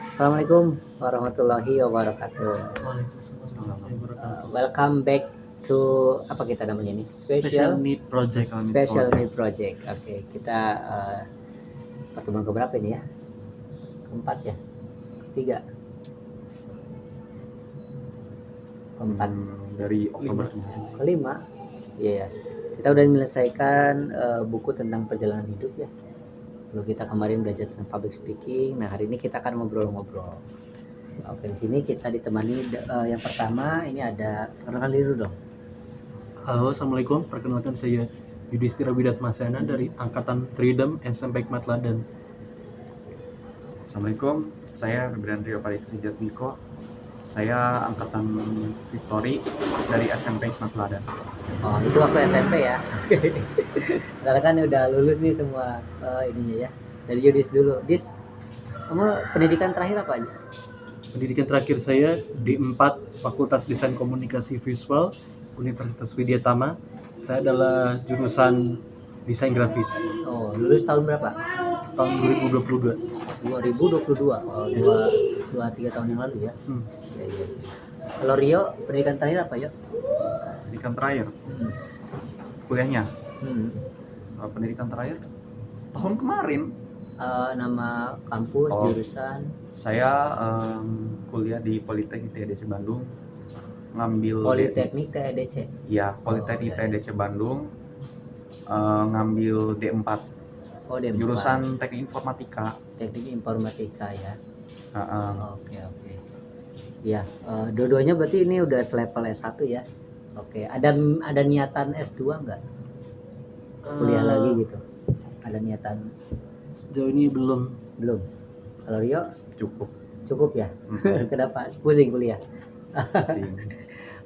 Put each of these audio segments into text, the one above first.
Assalamualaikum warahmatullahi wabarakatuh. Waalaikumsalam warahmatullahi wabarakatuh. Welcome back to apa kita namanya ini? Special Need Project. Special Need Project. Oke, kita pertemuan keberapa ini ya? Keempat ya? Ketiga? Keempat. Dari Oktober Kelima. Iya. Kita udah menyelesaikan buku tentang perjalanan hidup ya. Lalu kita kemarin belajar tentang public speaking. Nah, hari ini kita akan ngobrol-ngobrol. Oke, di sini kita ditemani yang pertama ini ada, perkenalkan diri dulu dong. Halo, assalamualaikum. Perkenalkan saya Yudhistira Widatmasena dari Angkatan Tridem SMP Hikmat Ladan. Assalamualaikum, saya Febrian Rio Parik Sejatmiko. Saya angkatan Victory dari SMP Hikmat Ladan. Oh, itu waktu SMP ya. Sekarang kan udah lulus nih semua ininya ya. Dari Yudis dulu. Dis, kamu pendidikan terakhir apa, Dis? Pendidikan terakhir saya D4 Fakultas Desain Komunikasi Visual Universitas Widyatama. Saya adalah jurusan desain grafis. Oh, lulus tahun berapa? Tahun 2022. 2022. Oh, 2-3 tahun yang lalu ya. Iya. Kalau Rio, pendidikan terakhir apa ya? Pendidikan terakhir, kuliahnya. Pendidikan terakhir tahun kemarin. Nama kampus, jurusan? Saya kuliah di Politeknik TEDC Bandung, ngambil Politeknik TEDC. Ya, Politeknik TEDC Bandung, ngambil D4. Oh, D4. Jurusan Teknik Informatika. Teknik Informatika ya. Oke. Ya, dua-duanya berarti ini udah selevel S1 ya. Oke, ada niatan S2 enggak? Kuliah lagi gitu. Ada niatan? Sejauh ini belum. Kalau Rio? Cukup ya. Kenapa? Pusing kuliah.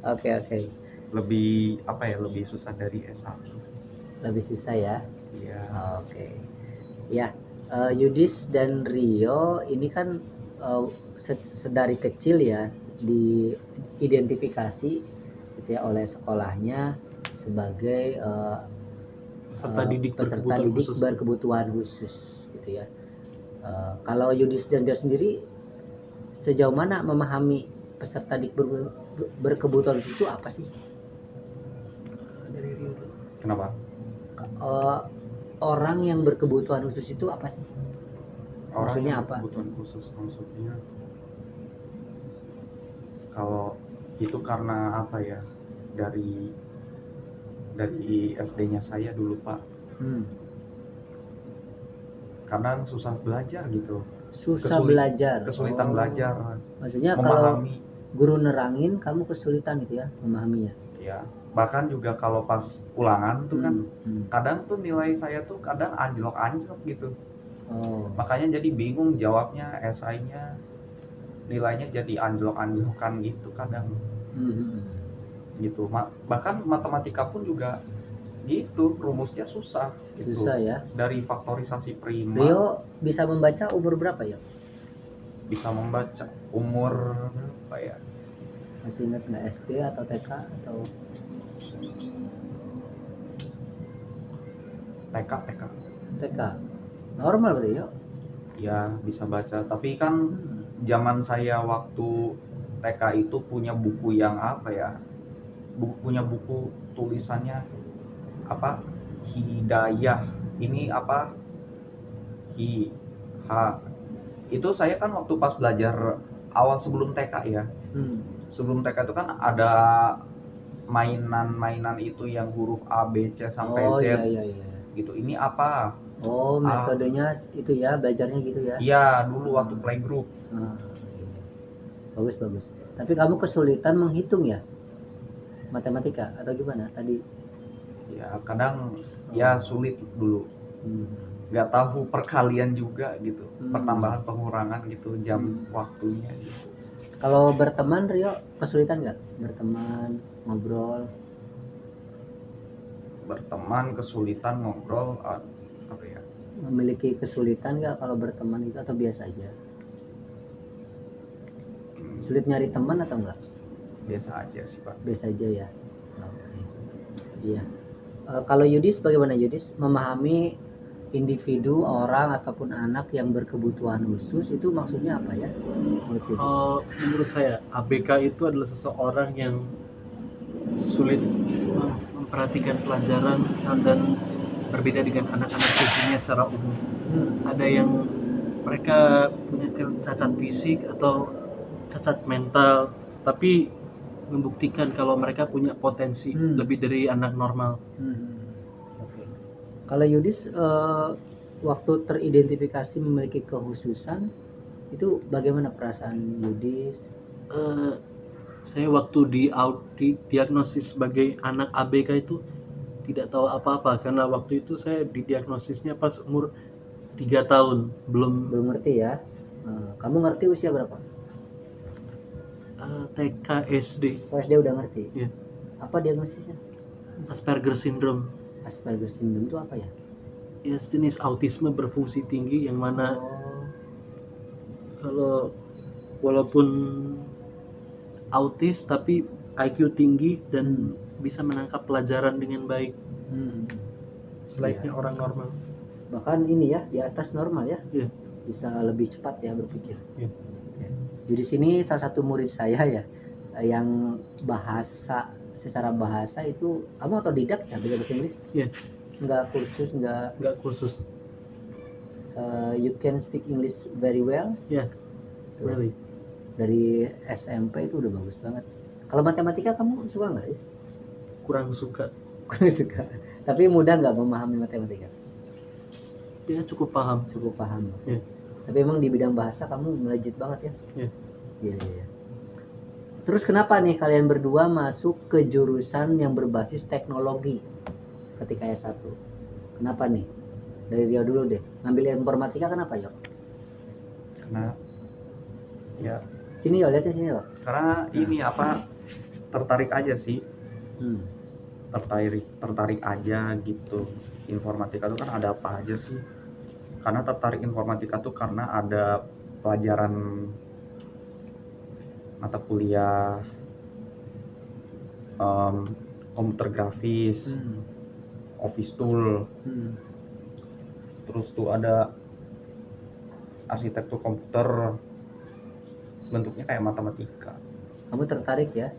Oke. Lebih susah dari S1. Lebih susah ya. Iya. Oke. Ya, Yudis dan Rio ini kan sedari kecil ya diidentifikasi gitu ya oleh sekolahnya sebagai peserta didik berkebutuhan khusus gitu ya. Kalau Yudis dan Rio sendiri sejauh mana memahami peserta didik berkebutuhan khusus itu apa sih? Dari Rio. Kenapa? Orang yang berkebutuhan khusus itu apa sih? Maksudnya apa? Kebutuhan khusus maksudnya, kalau itu karena apa ya, dari SD-nya saya dulu Pak. Kadang susah belajar gitu. Kesulitan belajar. Maksudnya kalau guru nerangin kamu kesulitan gitu ya memahaminya. Ya, bahkan juga kalau pas ulangan tuh kan kadang tuh nilai saya tuh kadang anjlok gitu. Makanya jadi bingung jawabnya, esainya nilainya jadi anjlok-anjlokan gitu kadang. Gitu. Bahkan matematika pun juga gitu, rumusnya susah gitu. Susah ya. Dari faktorisasi prima. Rio bisa membaca umur berapa ya? Bisa membaca umur berapa ya? Masih ingat nggak, SD atau TK atau? TK. Normal berarti ya? Ya bisa baca, tapi kan zaman saya waktu TK itu punya buku yang apa ya? Punya buku tulisannya apa? Hidayah. Ini apa? Itu saya kan waktu pas belajar awal sebelum TK ya. Sebelum TK itu kan ada mainan itu yang huruf A, B, C sampai Z. Iya. Gitu. Ini apa? Metodenya itu ya, belajarnya gitu ya? Iya, dulu waktu playgroup. Bagus. Tapi kamu kesulitan menghitung ya? Matematika atau gimana tadi? Ya, kadang ya sulit dulu. Nggak tahu perkalian juga gitu. Pertambahan pengurangan gitu jam waktunya gitu. Kalau berteman Rio kesulitan nggak? Berteman, ngobrol? Berteman kesulitan, ngobrol apa ya? Memiliki kesulitan nggak kalau berteman itu atau biasa aja? Sulit nyari teman atau enggak? Biasa aja sih Pak. Biasa aja ya. Oke. Iya. Kalau Yudis bagaimana Yudis memahami individu, orang ataupun anak yang berkebutuhan khusus itu maksudnya apa ya? Menurut Yudis? Menurut saya ABK itu adalah seseorang yang sulit memperhatikan pelajaran dan berbeda dengan anak-anak khususnya secara umum. Ada yang mereka punya cacat fisik atau cacat mental, tapi membuktikan kalau mereka punya potensi lebih dari anak normal. Oke. Kalau Yudis waktu teridentifikasi memiliki kekhususan itu bagaimana perasaan Yudis? Saya waktu didiagnosis sebagai anak ABK itu tidak tahu apa-apa karena waktu itu saya didiagnosisnya pas umur 3 tahun, belum Belum ngerti ya? Kamu ngerti usia berapa? TK SD. Oh, SD udah ngerti? Iya. Apa diagnosisnya? Asperger syndrome. Asperger syndrome itu apa ya? Ya, jenis autisme berfungsi tinggi yang mana kalau walaupun autis tapi IQ tinggi dan bisa menangkap pelajaran dengan baik. Selayaknya orang normal. Bahkan ini ya di atas normal ya? Iya. Bisa lebih cepat ya berpikir. Iya. Jadi sini salah satu murid saya ya yang secara bahasa itu kamu otodidak ya belajar bahasa Inggris? Iya. Nggak kursus, Nggak kursus. You can speak English very well. Yeah, really. Dari SMP itu udah bagus banget. Kalau matematika kamu suka nggak? Kurang suka. Kurang suka. Tapi mudah nggak memahami matematika? Ya cukup paham. Cukup paham. Yeah. Tapi emang di bidang bahasa kamu melejit banget ya? Iya. Iya. Terus kenapa nih kalian berdua masuk ke jurusan yang berbasis teknologi ketika S1? Kenapa nih? Dari Rio dulu deh. Ngambil informatika kenapa, Yo? Karena ya Sini Yo, lihatnya sini Yo. karena ini apa, tertarik aja sih. Hmm. tertarik aja gitu. Informatika tuh kan ada apa aja sih? Karena tertarik informatika tuh karena ada pelajaran mata kuliah komputer grafis, office tool, terus tuh ada arsitektur komputer, bentuknya kayak matematika. Kamu tertarik ya?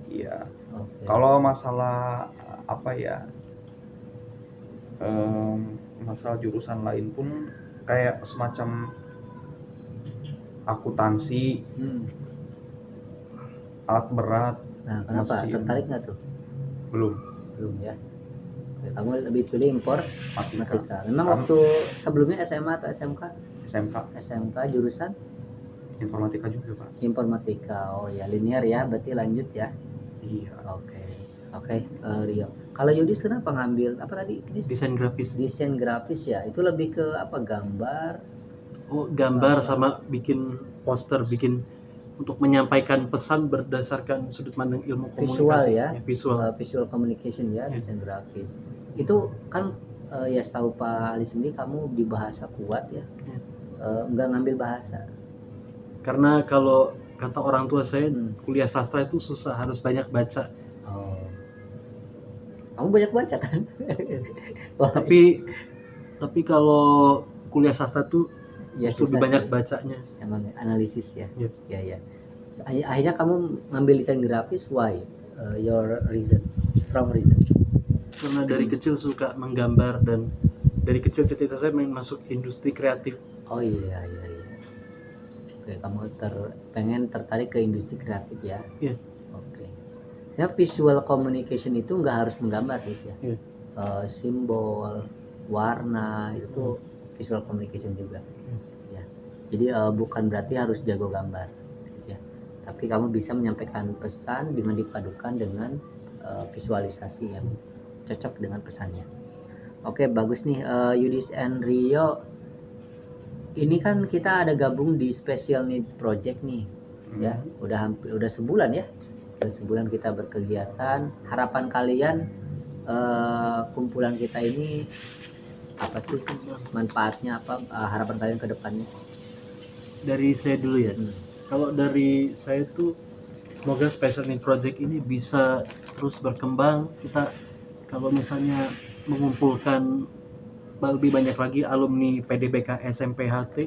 Iya. Oke. Kalau masalah apa ya, masalah jurusan lain pun kayak semacam akuntansi, alat berat. Nah, kenapa? mesin. Tertarik nggak tuh? Belum. Belum ya. Oke, kamu lebih pilih Matematika. informatika. Memang waktu sebelumnya SMA atau SMK? SMK jurusan Informatika juga, Pak. informatika. Oh ya, linear ya, berarti lanjut ya. Iya. Oke, Rio. Kalau Yudis kenapa ngambil apa tadi? Desain grafis. Desain grafis ya. Itu lebih ke apa? Gambar. Gambar sama bikin poster, bikin untuk menyampaikan pesan berdasarkan sudut pandang ilmu Visual komunikasi. ya. Visual Communication ya, desain grafis. Itu kan ya setahu Pak Ali sendiri kamu di bahasa kuat ya. Enggak ngambil bahasa. Karena kalau kata orang tua saya, kuliah sastra itu susah, harus banyak baca. Oh. Kamu banyak baca kan? Tapi kalau kuliah sastra tuh ya, lebih banyak bacanya. Emang analisis ya. Iya. Ya. Akhirnya kamu ngambil desain grafis, why? Your reason, strong reason. Karena dari kecil suka menggambar dan dari kecil cita-cita saya masuk industri kreatif. Oh iya. Oke, kamu pengen tertarik ke industri kreatif ya? Iya. Oke. Sebenarnya visual communication itu nggak harus menggambar ya. Iya. Simbol, warna itu visual communication juga. Ya. Jadi bukan berarti harus jago gambar. Ya. Tapi kamu bisa menyampaikan pesan dengan dipadukan dengan visualisasi yang cocok dengan pesannya. Oke, bagus nih Yudis and Rio. Ini kan kita ada gabung di Special Needs Project nih, ya. Udah sebulan ya. Udah sebulan kita berkegiatan. Harapan kalian kumpulan kita ini apa sih manfaatnya, apa harapan kalian ke depannya? Dari saya dulu ya. Kalau dari saya tuh semoga Special Needs Project ini bisa terus berkembang. Kita kalau misalnya mengumpulkan lebih banyak lagi alumni PDBK SMP HT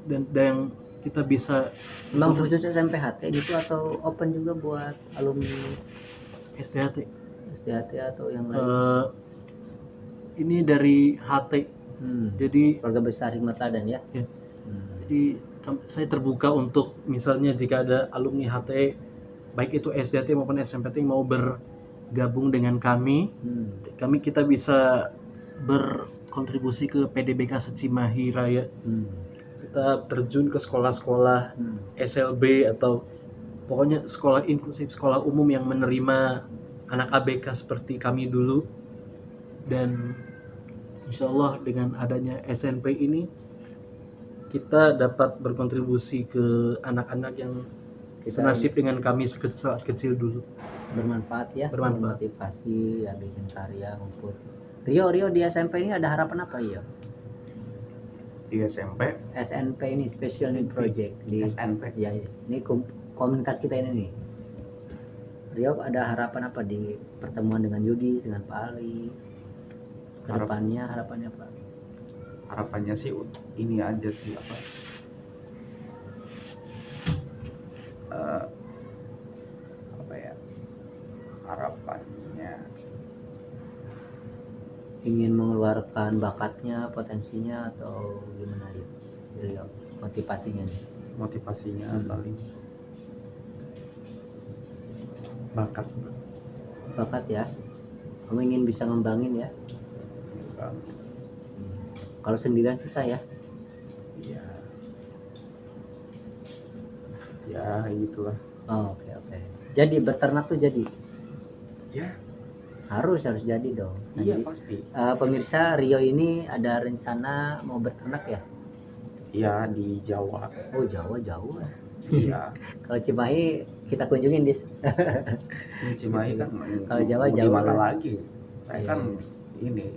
dan yang kita bisa Memang khusus SMPHT gitu atau open juga buat alumni SDHT. SDHT atau yang lain? Ini dari HT. Jadi keluarga besar Hikmat Ladan ya. ya. Jadi saya terbuka untuk misalnya jika ada alumni HT baik itu SDHT maupun SMPT mau bergabung dengan kami, kita bisa berkontribusi ke PDBK Secimahi Raya. Kita terjun ke sekolah-sekolah SLB atau pokoknya sekolah inklusif, sekolah umum yang menerima anak ABK seperti kami dulu. Dan insya Allah dengan adanya SNP ini kita dapat berkontribusi ke anak-anak yang senasib dengan kami saat kecil dulu. Bermanfaat ya, Bermanfaat. motivasi ya, bikin karya ngumpul. Rio di SMP ini ada harapan apa ya? Di SMP SNP ini Special Need Project di SNP. ya, ini komunitas kita ini nih. Rio ada harapan apa di pertemuan dengan Yudi, dengan Pak Ali? Kedepannya harapannya apa? Harapannya sih ini aja sih apa, apa ya, harapannya ingin mengeluarkan bakatnya, potensinya, atau gimana ya? Rio, motivasinya nih. motivasinya paling bakat sebenarnya. Bakat ya, kamu ingin bisa ngembangin ya. Kalau sendirian susah ya. Iya. Ya gitulah. Oke. Jadi beternak tuh jadi Ya harus jadi dong. iya Jadi, pasti. pemirsa, Rio ini ada rencana mau berternak ya? Iya di Jawa. Oh, Jawa jauh ya. Iya. Kalau Cimahi kita kunjungin dis. Cimahi kan Kalau Jawa mau jauh gimana ya. lagi? Saya Iya, kan ini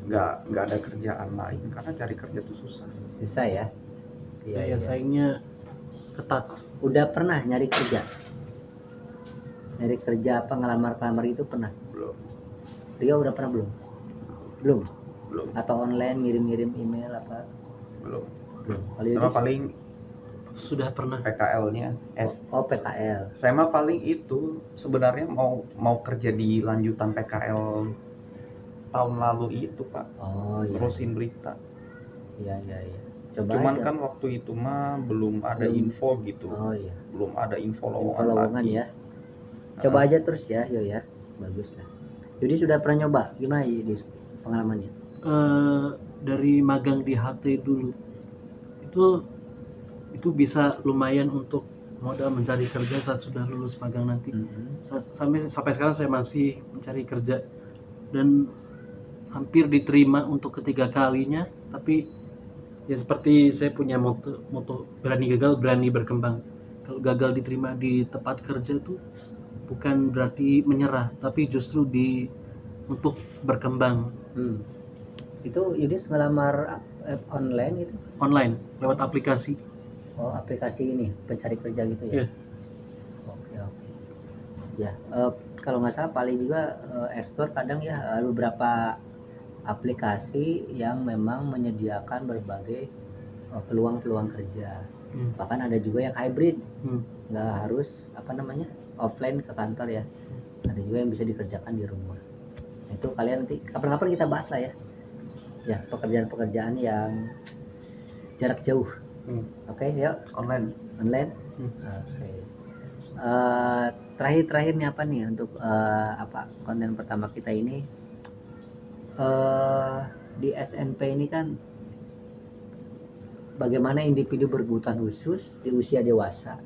nggak ada kerjaan lain karena cari kerja tuh susah. susah ya. Daya saingnya ketat. Udah pernah nyari kerja? Nyari kerja apa, ngelamar itu pernah? Belum. Rio udah pernah belum? Belum. Belum. Atau online ngirim email apa? Belum. Kalau Sama Yudis? paling Sudah pernah. PKL-nya. Oh, PKL. Saya mah paling itu sebenarnya mau kerja di lanjutan PKL tahun lalu itu Pak. Oh iya. Terusin berita. Iya. Coba Cuman aja. kan waktu itu mah belum ada info gitu. Oh iya. Belum ada info Info lowongan lagi. ya. Coba aja terus ya, Yo ya. Bagus lah. Jadi sudah pernah nyoba, gimana di pengalamannya? Dari magang di HT dulu itu bisa lumayan untuk modal mencari kerja saat sudah lulus magang nanti. Sampai sekarang saya masih mencari kerja dan hampir diterima untuk ketiga kalinya, tapi ya seperti saya punya moto berani gagal berani berkembang. Kalau gagal diterima di tempat kerja tuh bukan berarti menyerah, tapi justru untuk berkembang. Itu Yudis ngelamar online itu? Online lewat aplikasi. Oh, aplikasi ini pencari kerja gitu ya? Iya. Oke. Ya, kalau nggak salah paling juga ekspor kadang ya beberapa aplikasi yang memang menyediakan berbagai peluang kerja. Bahkan ada juga yang hybrid, nggak harus offline ke kantor ya. Ada juga yang bisa dikerjakan di rumah. Nah, itu kalian nanti kapan-kapan kita bahas lah ya. Ya, pekerjaan-pekerjaan yang jarak jauh. Oke, yuk. Online. Oke. Terakhir nih apa nih untuk konten pertama kita ini, di SNP ini kan bagaimana individu berkebutuhan khusus di usia dewasa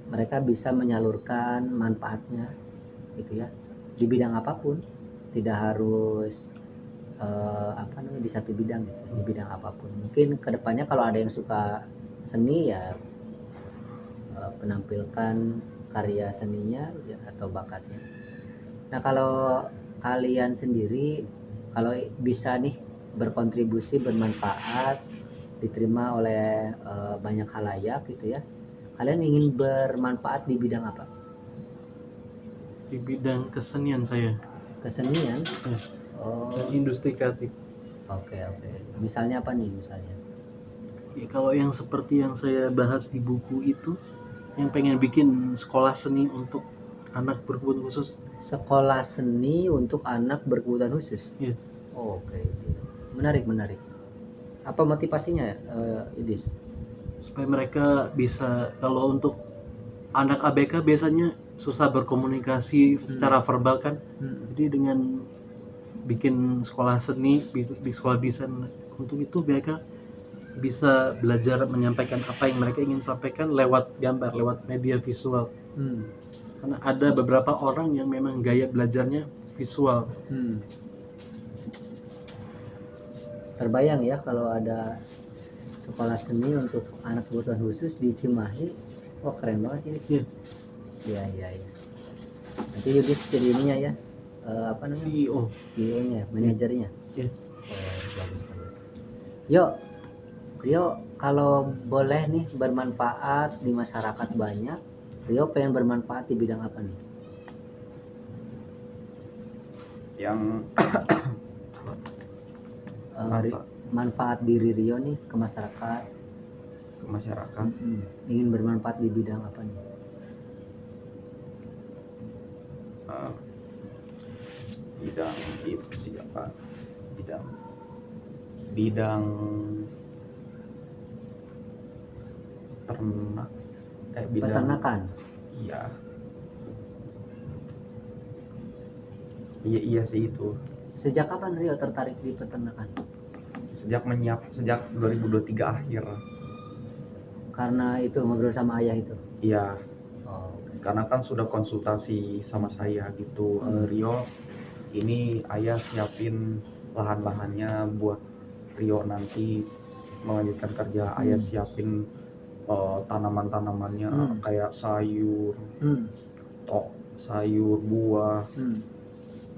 mereka bisa menyalurkan manfaatnya gitu ya di bidang apapun, tidak harus di satu bidang gitu, di bidang apapun. Mungkin kedepannya kalau ada yang suka seni ya penampilkan karya seninya ya, atau bakatnya. Nah, kalau kalian sendiri kalau bisa nih berkontribusi, bermanfaat, diterima oleh banyak khalayak gitu ya, kalian ingin bermanfaat di bidang apa? Di bidang kesenian saya. Kesenian? dan industri kreatif. Oke. Misalnya apa nih misalnya? Ya, kalau yang seperti yang saya bahas di buku itu, yang pengen bikin sekolah seni untuk anak berkebutuhan khusus. Sekolah seni untuk anak berkebutuhan khusus. Iya. Oke. Menarik. Apa motivasinya, Idis? Supaya mereka bisa, kalau untuk anak ABK biasanya susah berkomunikasi secara verbal kan. Jadi dengan bikin sekolah seni, di sekolah desain untuk itu mereka bisa belajar menyampaikan apa yang mereka ingin sampaikan lewat gambar, lewat media visual. Karena ada beberapa orang yang memang gaya belajarnya visual. Terbayang ya kalau ada sekolah seni untuk anak berkebutuhan khusus di Cimahi. Oh, keren banget ini. Iya. Nanti Yudis jadi ininya ya, apa namanya? CEO-nya, manajernya. Iya. Bagus. Rio, kalau boleh nih bermanfaat di masyarakat banyak, Rio pengen bermanfaat di bidang apa nih? Yang Manfaat diri Rio nih ke masyarakat. Ingin bermanfaat di bidang apa nih? Bidang itu siapa? Bidang ternak, bidang peternakan. Iya sih itu. Sejak kapan Rio tertarik di peternakan? Sejak 2023 akhir. Karena itu ngobrol sama ayah itu. Iya. Karena kan sudah konsultasi sama saya gitu. Rio, ini ayah siapin lahan-lahannya buat Rio nanti melanjutkan kerja. Ayah siapin tanaman-tanamannya kayak sayur, sayur, buah,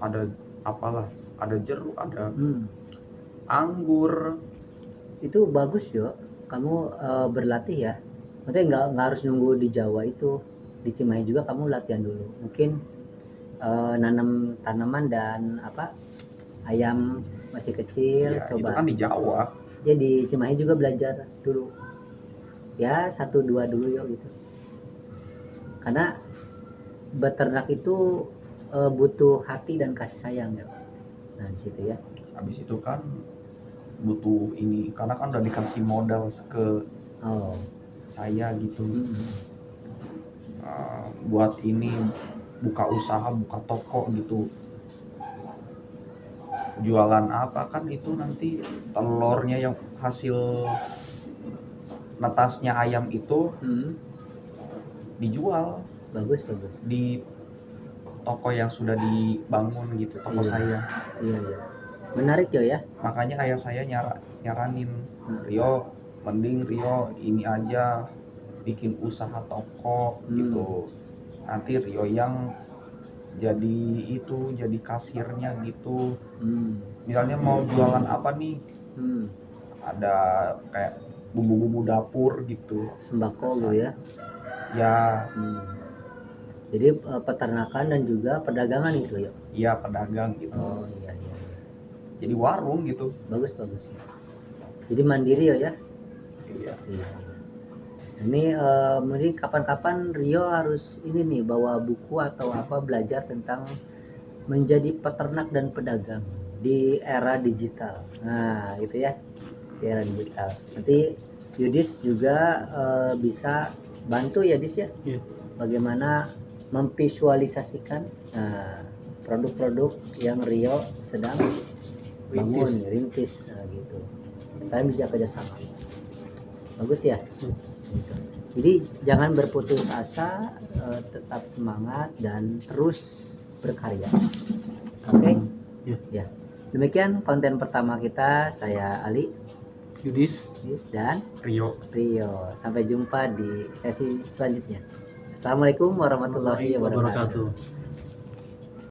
ada jeruk, ada anggur. Itu bagus yo, kamu berlatih ya. Maksudnya nggak harus nunggu di Jawa itu, di Cimahi juga kamu latihan dulu. Mungkin nanam tanaman dan ayam masih kecil, ya, coba. Itu kan di Jawa. Ya di Cimahi juga belajar dulu. Ya 1-2 dulu yo gitu. Karena beternak itu butuh hati dan kasih sayang ya. Nah di situ ya. Habis itu kan butuh ini, karena kan udah dikasih modal ke saya gitu. Buat ini buka usaha, buka toko gitu. Jualan apa kan itu nanti telurnya yang hasil netasnya ayam itu dijual. Bagus. Di toko yang sudah dibangun gitu, toko saya. Iya. Menarik ya. Makanya ayah saya nyaranin, Rio, mending Rio ini aja bikin usaha toko gitu. Nanti Rio yang jadi kasirnya gitu. Misalnya mau jualan apa nih? Ada kayak bumbu-bumbu dapur gitu. Sembako gitu ya. Ya. Jadi peternakan dan juga perdagangan itu ya. Iya, pedagang gitu. Oh iya. Jadi warung gitu. Bagus. Jadi mandiri ya. Iya. Ini mungkin kapan-kapan Rio harus ini nih bawa buku atau belajar tentang menjadi peternak dan pedagang di era digital. Nah, gitu ya. Di era digital. Nanti Yudis juga bisa bantu ya Dis ya. Bagaimana memvisualisasikan produk-produk yang Rio sedang rintis gitu. Kalian bisa kerjasama. Bagus ya. Jadi jangan berputus asa, tetap semangat dan terus berkarya. Oke? Ya. Demikian konten pertama kita. Saya Ali, Yudis, dan Rio. Sampai jumpa di sesi selanjutnya. Assalamualaikum warahmatullahi wabarakatuh.